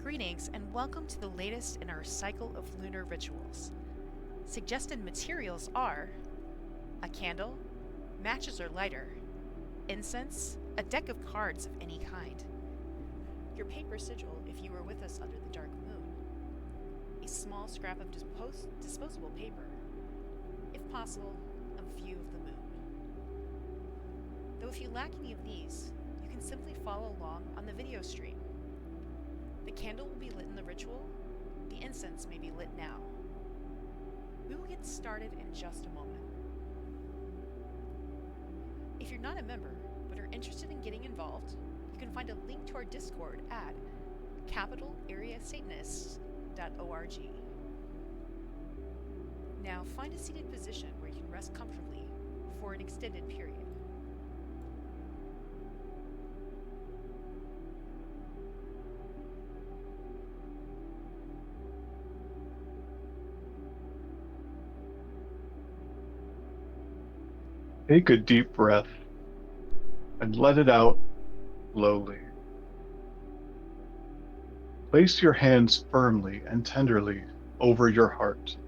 Greetings and welcome to the latest in our cycle of lunar rituals. Suggested materials are a candle, matches or lighter, incense, a deck of cards of any kind, your paper sigil if you were with us under the dark moon, a small scrap of disposable paper, if possible, a view of the moon. Though if you lack any of these, you can simply follow along on the video stream. The candle will be lit in the ritual. The incense may be lit now. We will get started in just a moment. If you're not a member, but are interested in getting involved, you can find a link to our Discord at capitalareasatanists.org. Now find a seated position where you can rest comfortably for an extended period. Take a deep breath and let it out slowly. Place your hands firmly and tenderly over your heart.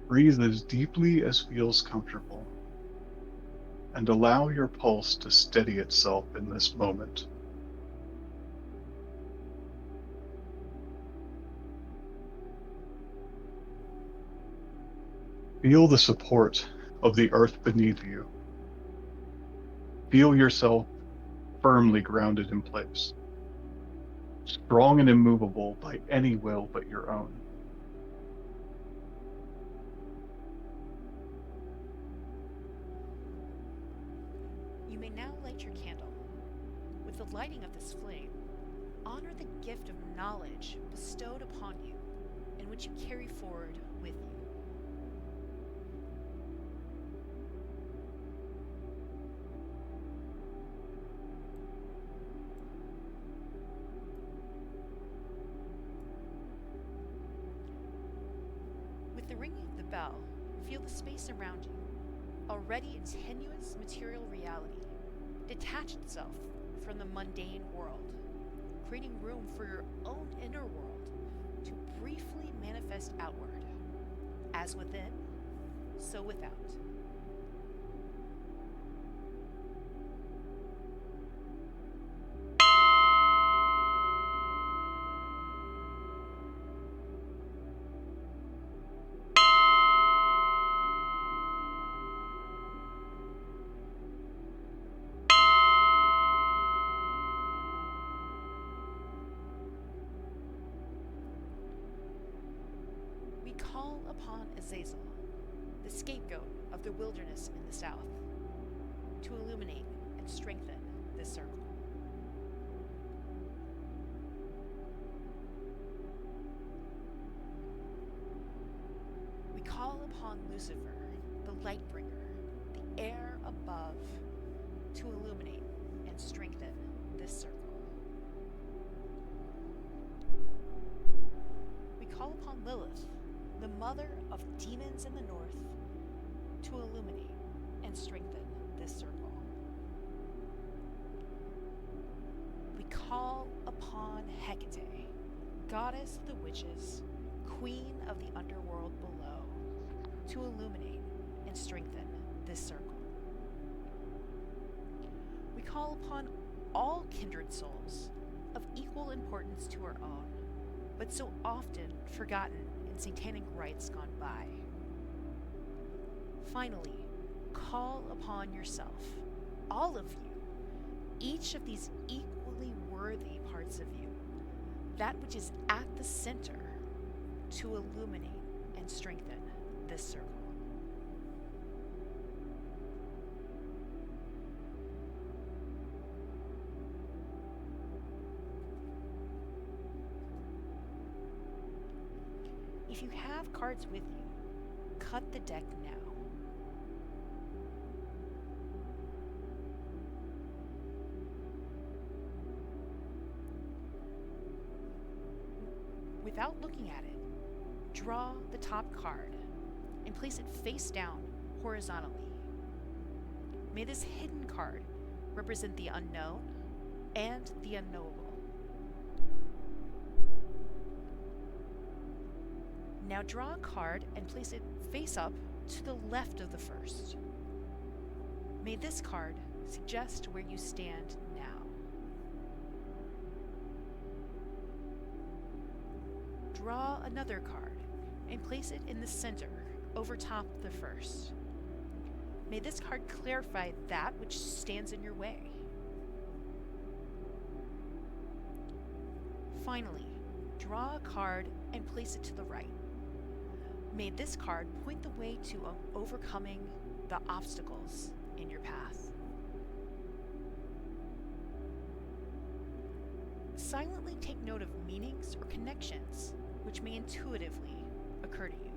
Breathe as deeply as feels comfortable, and allow your pulse to steady itself in this moment. Feel the support of the earth beneath you. Feel yourself firmly grounded in place, strong and immovable by any will but your own. You may now light your candle. With the lighting of this flame, honor the gift of knowledge bestowed upon you and which you carry forward with you. With the ringing of the bell, feel the space around you, already a tenuous material reality, detach itself from the mundane world, creating room for your own inner world to briefly manifest outward, as within, so without. We call upon Azazel, the scapegoat of the wilderness in the south, to illuminate and strengthen this circle. We call upon Lucifer, the light bringer, the air above, to illuminate and strengthen this circle. We call upon Lilith, the mother of demons in the north, to illuminate and strengthen this circle. We call upon Hecate, goddess of the witches, queen of the underworld below, to illuminate and strengthen this circle. We call upon all kindred souls of equal importance to our own, but so often forgotten in satanic rites gone by. Finally, call upon yourself, all of you, each of these equally worthy parts of you, that which is at the center, to illuminate and strengthen this circle. If you have cards with you, cut the deck now. Without looking at it, draw the top card and place it face down horizontally. May this hidden card represent the unknown and the unknowable, Now draw a card and place it face up to the left of the first. May this card suggest where you stand now. Draw another card and place it in the center, over top the first. May this card clarify that which stands in your way. Finally, draw a card and place it to the right. May this card point the way to overcoming the obstacles in your path. Silently take note of meanings or connections which may intuitively occur to you.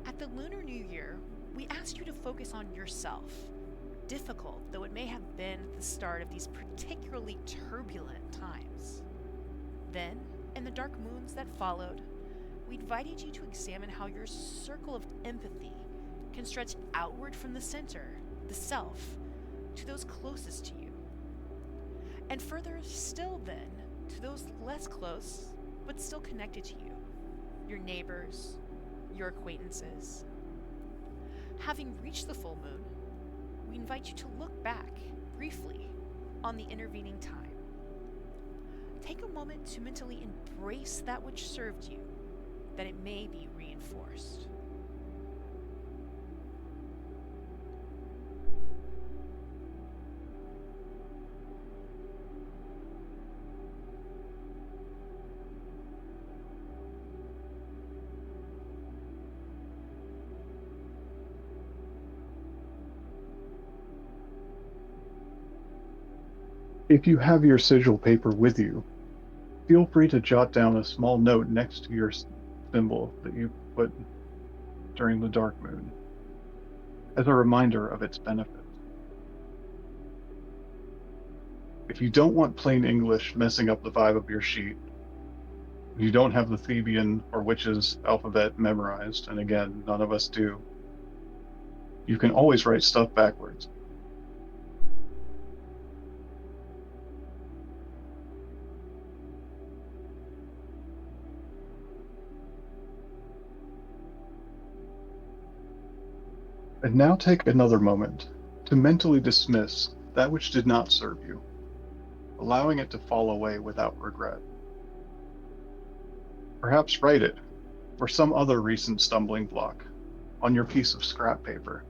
At the Lunar New Year, we asked you to focus on yourself, difficult though it may have been at the start of these particularly turbulent times. Then, in the dark moons that followed, we invited you to examine how your circle of empathy can stretch outward from the center, the self, to those closest to you. And further still then, to those less close, but still connected to you, your neighbors, your acquaintances. Having reached the full moon, we invite you to look back, briefly, on the intervening time. Take a moment to mentally embrace that which served you, that it may be reinforced. If you have your sigil paper with you, feel free to jot down a small note next to your symbol that you put during the dark moon as a reminder of its benefits. If you don't want plain English messing up the vibe of your sheet, you don't have the Theban or witches alphabet memorized, and again, none of us do, you can always write stuff backwards. And now take another moment to mentally dismiss that which did not serve you, allowing it to fall away without regret. Perhaps write it, or some other recent stumbling block, on your piece of scrap paper.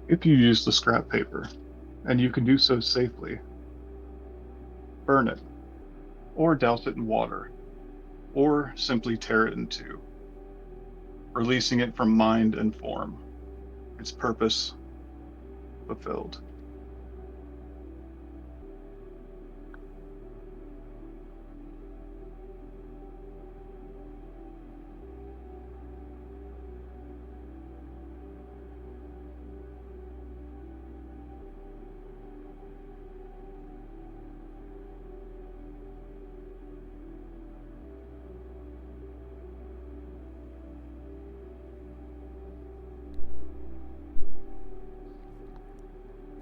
If you use the scrap paper, and you can do so safely, burn it, or douse it in water, or simply tear it in two, releasing it from mind and form, its purpose fulfilled.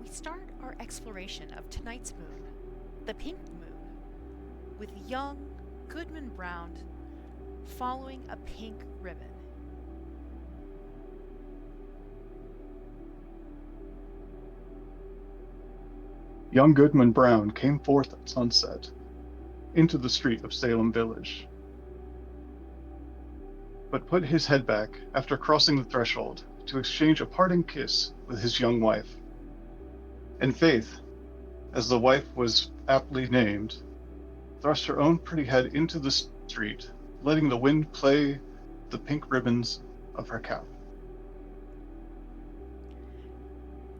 We start our exploration of tonight's moon, the pink moon, with young Goodman Brown following a pink ribbon. Young Goodman Brown came forth at sunset into the street of Salem Village, but put his head back after crossing the threshold to exchange a parting kiss with his young wife. And Faith, as the wife was aptly named, thrust her own pretty head into the street, letting the wind play the pink ribbons of her cap.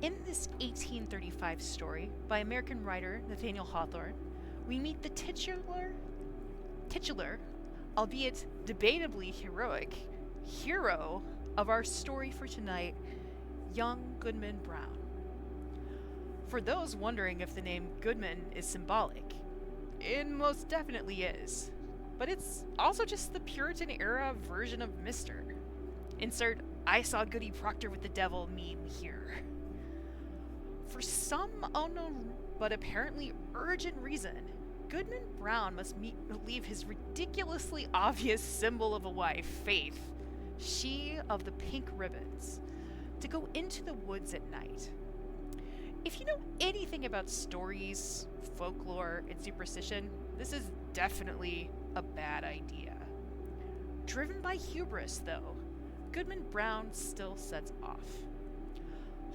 In this 1835 story by American writer Nathaniel Hawthorne, we meet the titular, albeit debatably heroic, hero of our story for tonight, young Goodman Brown. For those wondering if the name Goodman is symbolic, it most definitely is. But it's also just the Puritan era version of Mr. Insert I saw Goody Proctor with the devil meme here. For some unknown but apparently urgent reason, Goodman Brown must leave his ridiculously obvious symbol of a wife, Faith, she of the pink ribbons, to go into the woods at night. If you know anything about stories, folklore, and superstition, this is definitely a bad idea. Driven by hubris, though, Goodman Brown still sets off.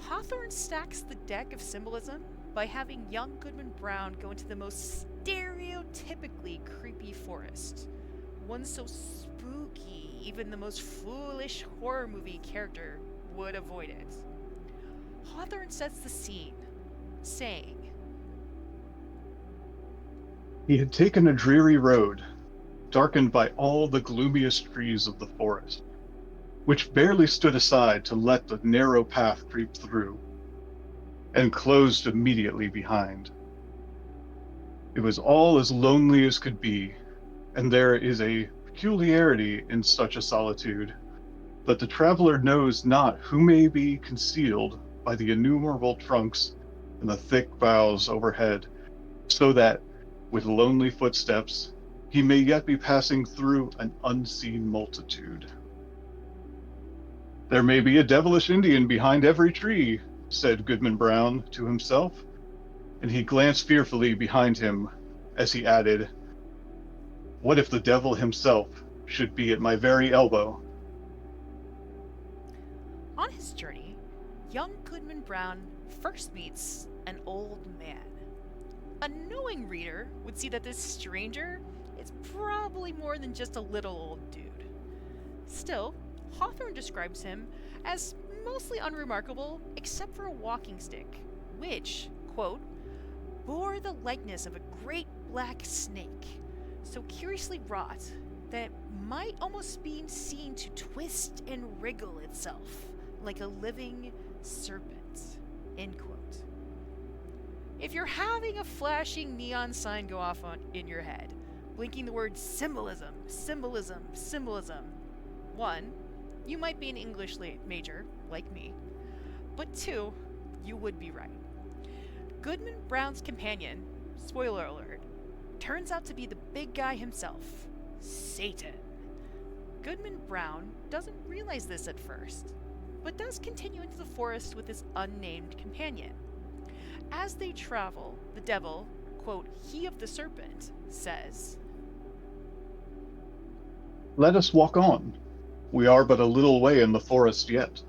Hawthorne stacks the deck of symbolism by having young Goodman Brown go into the most stereotypically creepy forest, one so spooky even the most foolish horror movie character would avoid it. Hawthorne sets the scene, saying, He had taken a dreary road, darkened by all the gloomiest trees of the forest, which barely stood aside to let the narrow path creep through, and closed immediately behind. It was all as lonely as could be, and there is a peculiarity in such a solitude, that the traveler knows not who may be concealed by the innumerable trunks and the thick boughs overhead, so that, with lonely footsteps, he may yet be passing through an unseen multitude. There may be a devilish Indian behind every tree, said Goodman Brown to himself, and he glanced fearfully behind him as he added, what if the devil himself should be at my very elbow? on his journey, young Goodman Brown first meets an old man. A knowing reader would see that this stranger is probably more than just a little old dude. Still, Hawthorne describes him as mostly unremarkable except for a walking stick, which, quote, bore the likeness of a great black snake, so curiously wrought that it might almost be seen to twist and wriggle itself like a living serpent, end quote. If you're having a flashing neon sign go off in your head, blinking the word symbolism, symbolism, symbolism, one, you might be an English major, like me, but two, you would be right. Goodman Brown's companion, spoiler alert, turns out to be the big guy himself, Satan. Goodman Brown doesn't realize this at first, but does continue into the forest with his unnamed companion. As they travel, the devil, quote, he of the serpent, says, Let us walk on. We are but a little way in the forest yet.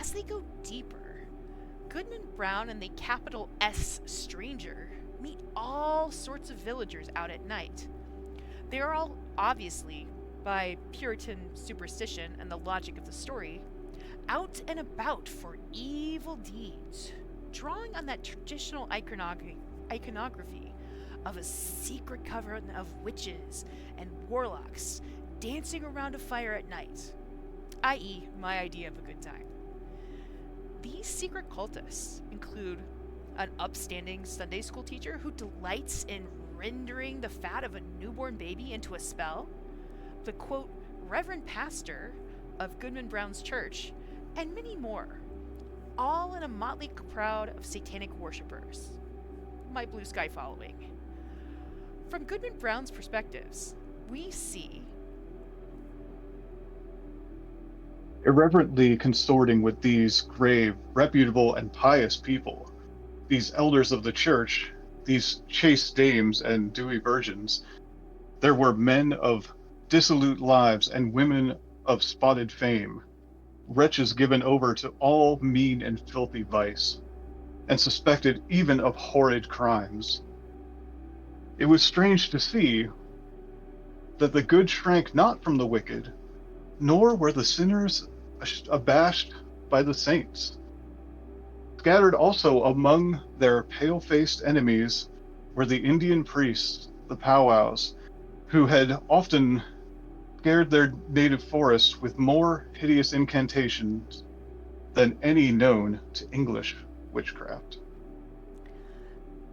As they go deeper, Goodman Brown and the capital S stranger meet all sorts of villagers out at night. They are all obviously, by Puritan superstition and the logic of the story, out and about for evil deeds, drawing on that traditional iconography of a secret coven of witches and warlocks dancing around a fire at night, i.e., my idea of a good time. These secret cultists include an upstanding Sunday school teacher who delights in rendering the fat of a newborn baby into a spell, the quote, Reverend Pastor of Goodman Brown's church, and many more, all in a motley crowd of satanic worshippers. My blue sky following. From Goodman Brown's perspectives, we see Irreverently consorting with these grave, reputable, and pious people, these elders of the church, these chaste dames and dewy virgins, there were men of dissolute lives and women of spotted fame, wretches given over to all mean and filthy vice, and suspected even of horrid crimes. It was strange to see that the good shrank not from the wicked, nor were the sinners abashed by the saints. Scattered also among their pale-faced enemies were the Indian priests, the powwows, who had often scared their native forest with more hideous incantations than any known to English witchcraft.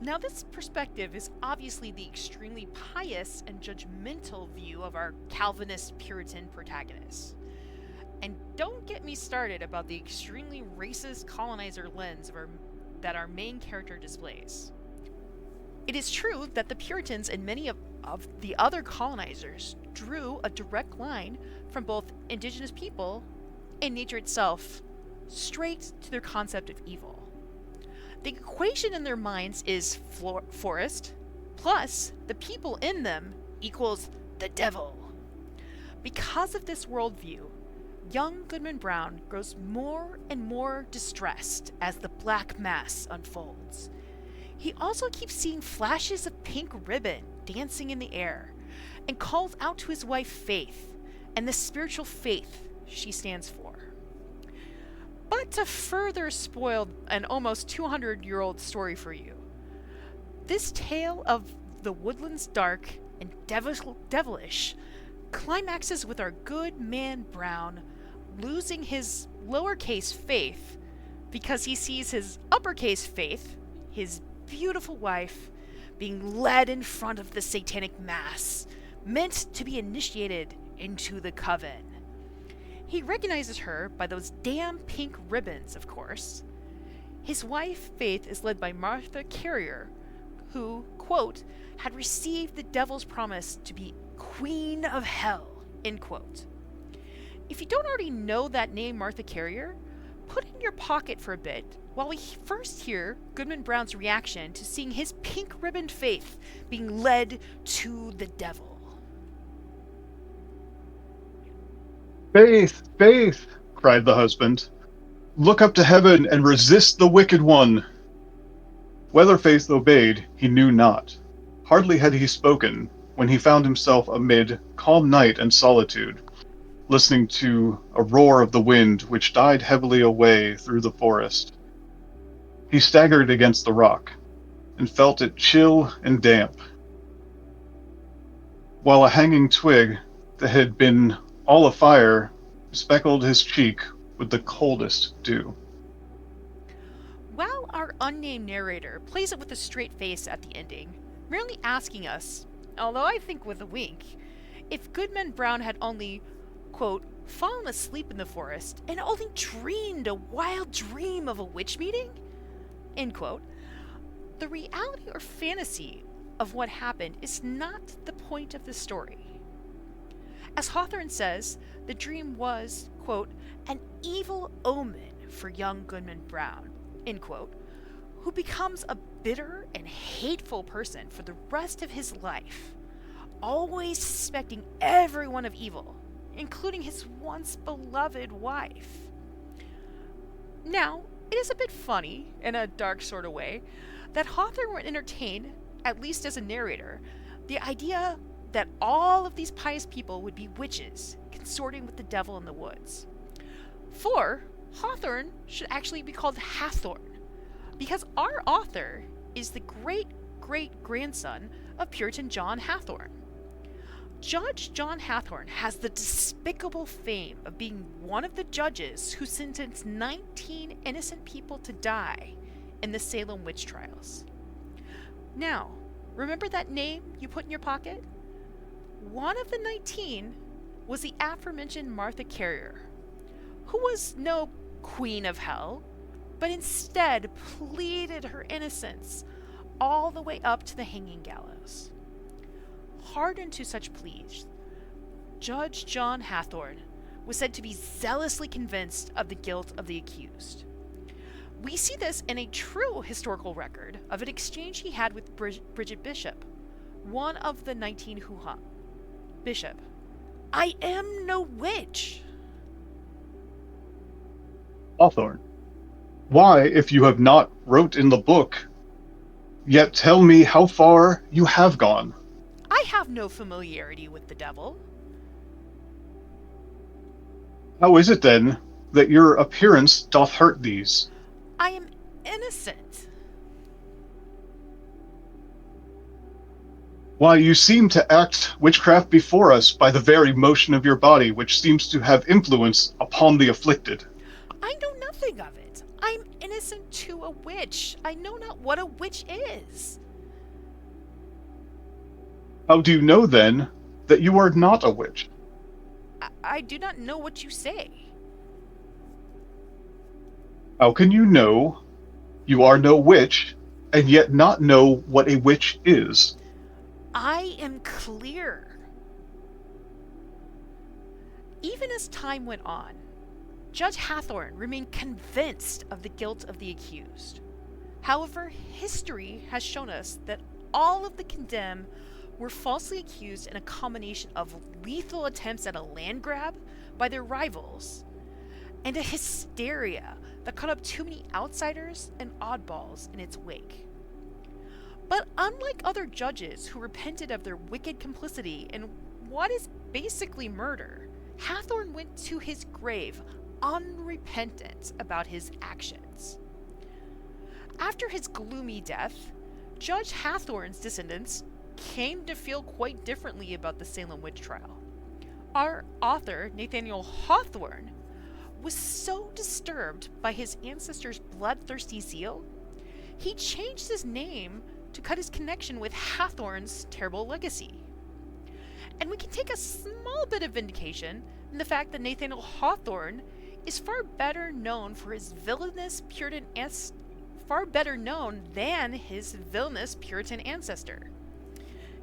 Now, this perspective is obviously the extremely pious and judgmental view of our Calvinist Puritan protagonists. And don't get me started about the extremely racist colonizer lens that our main character displays. It is true that the Puritans and many of the other colonizers drew a direct line from both indigenous people and nature itself straight to their concept of evil. The equation in their minds is forest plus the people in them equals the devil. Because of this worldview, young Goodman Brown grows more and more distressed as the Black Mass unfolds. He also keeps seeing flashes of pink ribbon dancing in the air and calls out to his wife Faith and the spiritual faith she stands for. But to further spoil an almost 200-year-old story for you, this tale of the woodlands dark and devilish climaxes with our good man Brown losing his lowercase faith because he sees his uppercase faith, his beautiful wife, being led in front of the satanic mass, meant to be initiated into the coven. He recognizes her by those damn pink ribbons, of course. His wife, Faith, is led by Martha Carrier, who, quote, had received the devil's promise to be Queen of Hell, end quote. If you don't already know that name, Martha Carrier, put it in your pocket for a bit while we first hear Goodman Brown's reaction to seeing his pink ribboned Faith being led to the devil. Faith, Faith, cried the husband. Look up to heaven and resist the wicked one. Whether Faith obeyed, he knew not. Hardly had he spoken, when he found himself amid calm night and solitude, listening to a roar of the wind which died heavily away through the forest. He staggered against the rock, and felt it chill and damp, while a hanging twig that had been all afire speckled his cheek with the coldest dew. While our unnamed narrator plays it with a straight face at the ending, merely asking us, although I think with a wink, if Goodman Brown had only, quote, fallen asleep in the forest and only dreamed a wild dream of a witch meeting, end quote, the reality or fantasy of what happened is not the point of the story. As Hawthorne says, the dream was, quote, an evil omen for young Goodman Brown, end quote, who becomes a bitter and hateful person for the rest of his life, always suspecting everyone of evil, including his once beloved wife. Now, it is a bit funny, in a dark sort of way, that Hawthorne would entertain, at least as a narrator, the idea that all of these pious people would be witches consorting with the devil in the woods. For Hawthorne should actually be called Hathorne, because our author is the great-great-grandson of Puritan John Hathorne. Judge John Hathorne has the despicable fame of being one of the judges who sentenced 19 innocent people to die in the Salem witch trials. Now, remember that name you put in your pocket? One of the 19 was the aforementioned Martha Carrier, who was no Queen of Hell, but instead pleaded her innocence all the way up to the hanging gallows. Hardened to such pleas, Judge John Hathorne was said to be zealously convinced of the guilt of the accused. We see this in a true historical record of an exchange he had with Bridget Bishop, one of the 19 hoo-ha. Bishop, I am no witch. Hawthorne, why, if you have not wrote in the book, Yet tell me how far you have gone. I have no familiarity with the devil. How is it then that your appearance doth hurt these? I am innocent. Why, you seem to act witchcraft before us by the very motion of your body, which seems to have influence upon the afflicted. I know nothing of it. I am innocent to a witch. I know not what a witch is. How do you know, then, that you are not a witch? I do not know what you say. How can you know you are no witch, and yet not know what a witch is? I am clear. Even as time went on, Judge Hathorne remained convinced of the guilt of the accused. However, history has shown us that all of the condemned were falsely accused in a combination of lethal attempts at a land grab by their rivals and a hysteria that caught up too many outsiders and oddballs in its wake. But unlike other judges who repented of their wicked complicity in what is basically murder, Hathorne went to his grave unrepentant about his actions. After his gloomy death, Judge Hathorne's descendants came to feel quite differently about the Salem witch trial. Our author, Nathaniel Hawthorne, was so disturbed by his ancestors' bloodthirsty zeal, he changed his name to cut his connection with Hathorne's terrible legacy. And we can take a small bit of vindication in the fact that Nathaniel Hawthorne is far better known for his villainous Puritan than his villainous Puritan ancestor.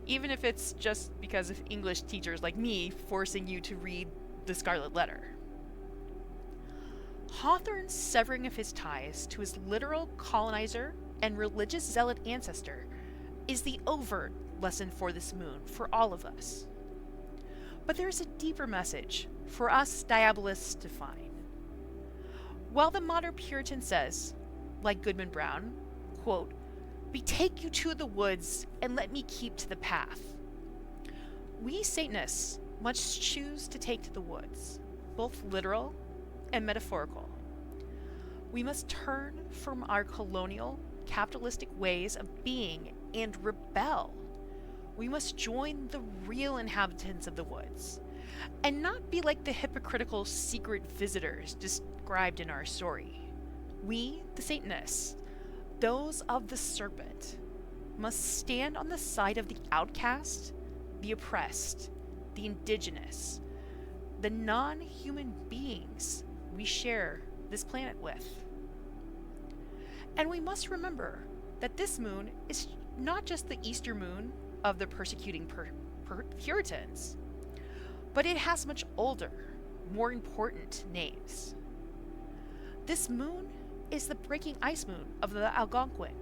Even if it's just because of English teachers like me forcing you to read the Scarlet Letter. Hawthorne's severing of his ties to his literal colonizer and religious zealot ancestor is the overt lesson for this moon for all of us. But there is a deeper message for us diabolists to find. While the modern Puritan says, like Goodman Brown, quote, "Betake you to the woods and let me keep to the path," we Satanists must choose to take to the woods, both literal and metaphorical. We must turn from our colonial, capitalistic ways of being and rebel. We must join the real inhabitants of the woods, and not be like the hypocritical secret visitors described in our story. We, the Satanists, those of the serpent, must stand on the side of the outcast, the oppressed, the indigenous, the non-human beings we share this planet with. And we must remember that this moon is not just the Easter moon of the persecuting Puritans, but it has much older, more important names. This moon is the breaking ice moon of the Algonquin,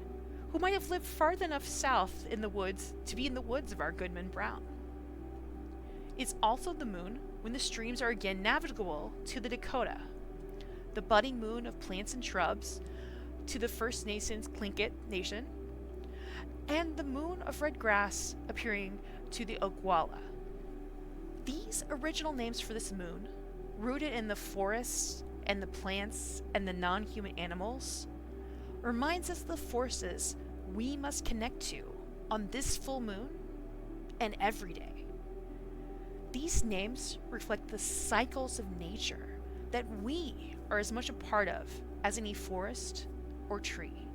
who might have lived far enough south in the woods to be in the woods of our Goodman Brown. It's also the moon when the streams are again navigable to the Dakota, the budding moon of plants and shrubs to the First Nations Tlingit Nation, and the moon of red grass appearing to the Oglala. These original names for this moon, rooted in the forests and the plants and the non-human animals, reminds us of the forces we must connect to on this full moon and every day. These names reflect the cycles of nature that we are as much a part of as any forest or tree.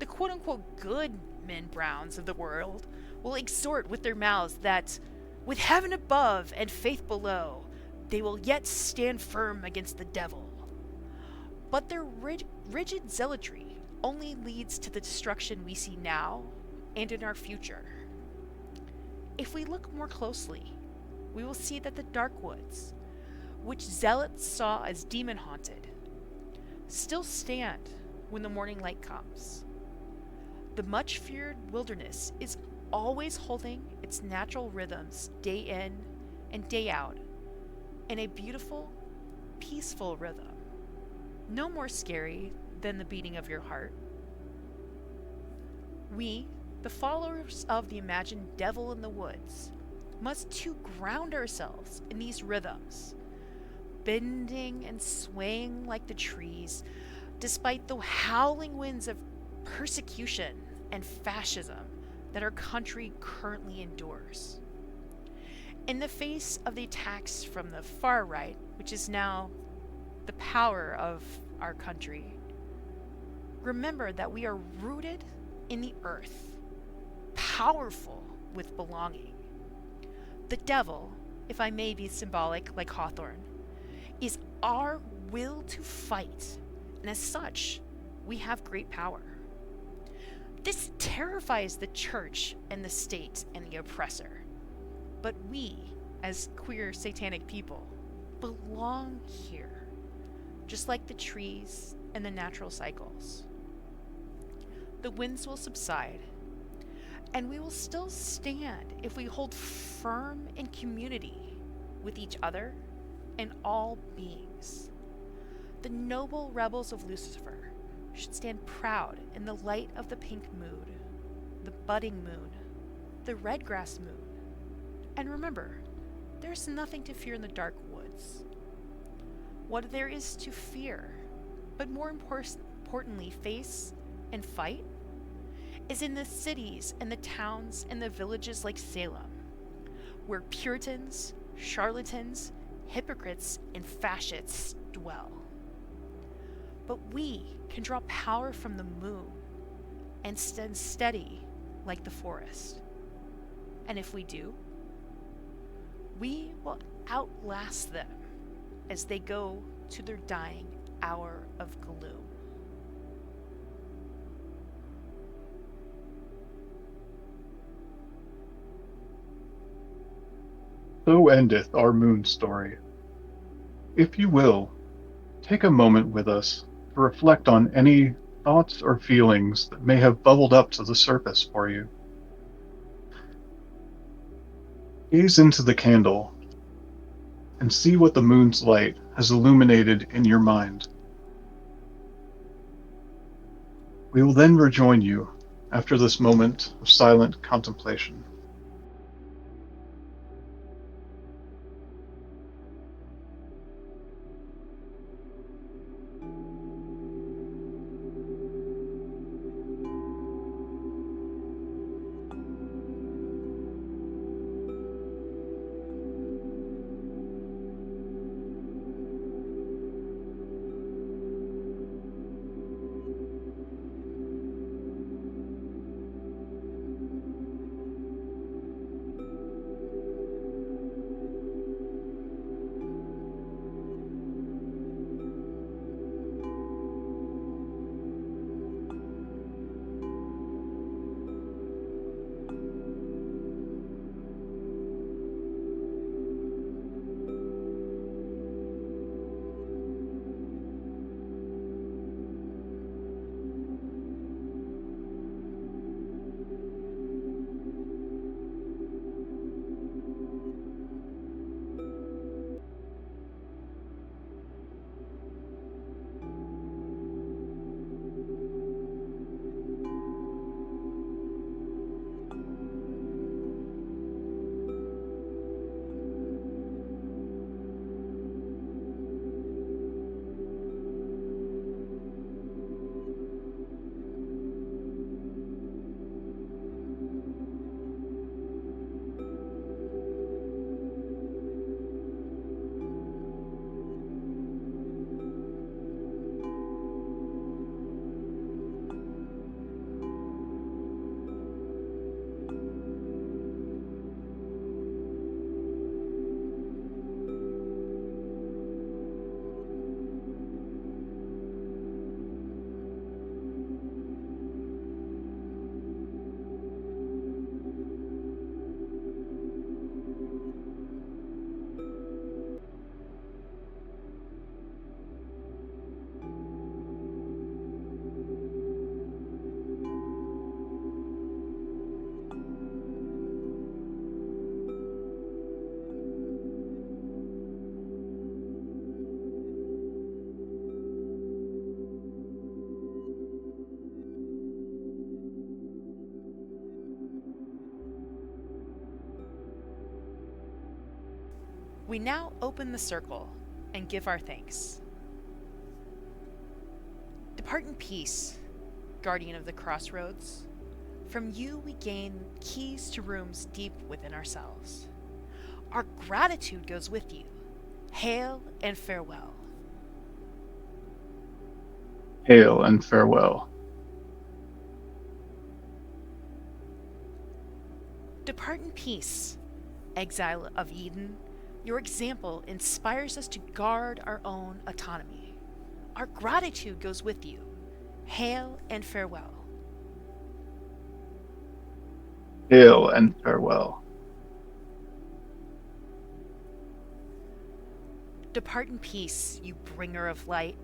The quote-unquote good men Browns of the world will exhort with their mouths that, with heaven above and faith below, they will yet stand firm against the devil. But their rigid zealotry only leads to the destruction we see now and in our future. If we look more closely, we will see that the dark woods, which zealots saw as demon-haunted, still stand when the morning light comes. The much-feared wilderness is always holding its natural rhythms day in and day out in a beautiful, peaceful rhythm, no more scary than the beating of your heart. We, the followers of the imagined devil in the woods, must too ground ourselves in these rhythms, bending and swaying like the trees, despite the howling winds of persecution and fascism that our country currently endures. In the face of the attacks from the far right, which is now the power of our country, remember that we are rooted in the earth, powerful with belonging. The devil, if I may be symbolic like Hawthorne, is our will to fight, and as such, we have great power. This terrifies the church and the state and the oppressor. But we, as queer satanic people, belong here, just like the trees and the natural cycles. The winds will subside, and we will still stand if we hold firm in community with each other and all beings. The noble rebels of Lucifer should stand proud in the light of the pink moon, the budding moon, the redgrass moon. And remember, there's nothing to fear in the dark woods. What there is to fear, but more importantly, face and fight, is in the cities and the towns and the villages like Salem, where Puritans, charlatans, hypocrites, and fascists dwell. But we can draw power from the moon and stand steady like the forest. And if we do, we will outlast them as they go to their dying hour of gloom. So endeth our moon story. If you will, take a moment with us to reflect on any thoughts or feelings that may have bubbled up to the surface for you. Gaze into the candle and see what the moon's light has illuminated in your mind. We will then rejoin you after this moment of silent contemplation. We now open the circle and give our thanks. Depart in peace, guardian of the crossroads. From you we gain keys to rooms deep within ourselves. Our gratitude goes with you. Hail and farewell. Hail and farewell. Depart in peace, exile of Eden. Your example inspires us to guard our own autonomy. Our gratitude goes with you. Hail and farewell. Hail and farewell. Depart in peace, you bringer of light.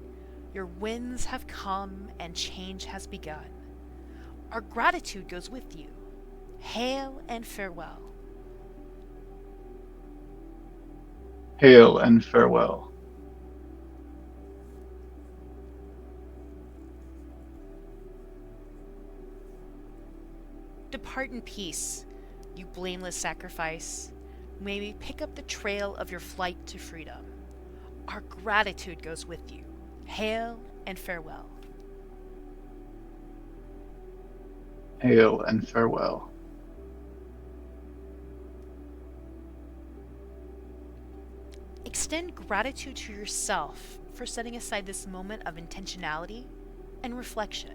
Your winds have come and change has begun. Our gratitude goes with you. Hail and farewell. Hail and farewell. Depart in peace, you blameless sacrifice. May we pick up the trail of your flight to freedom. Our gratitude goes with you. Hail and farewell. Hail and farewell. Extend gratitude to yourself for setting aside this moment of intentionality and reflection.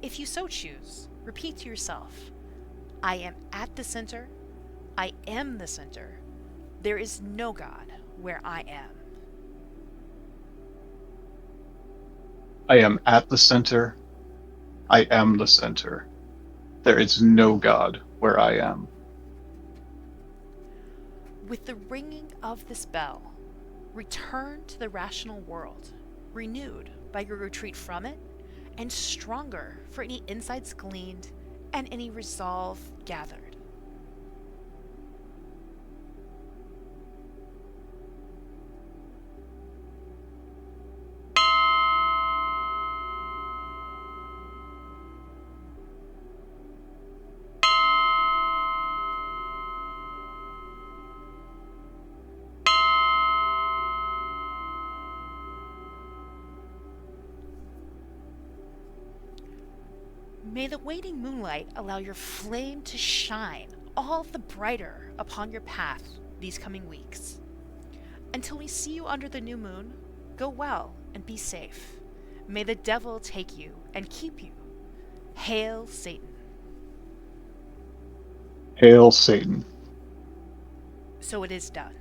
If you so choose, repeat to yourself, I am at the center. I am the center. There is no God where I am. I am at the center. I am the center. There is no God where I am. With the ringing of this bell, return to the rational world, renewed by your retreat from it, and stronger for any insights gleaned and any resolve gathered. May the waning moonlight allow your flame to shine all the brighter upon your path these coming weeks. Until we see you under the new moon, go well and be safe. May the devil take you and keep you. Hail Satan. Hail Satan. So it is done.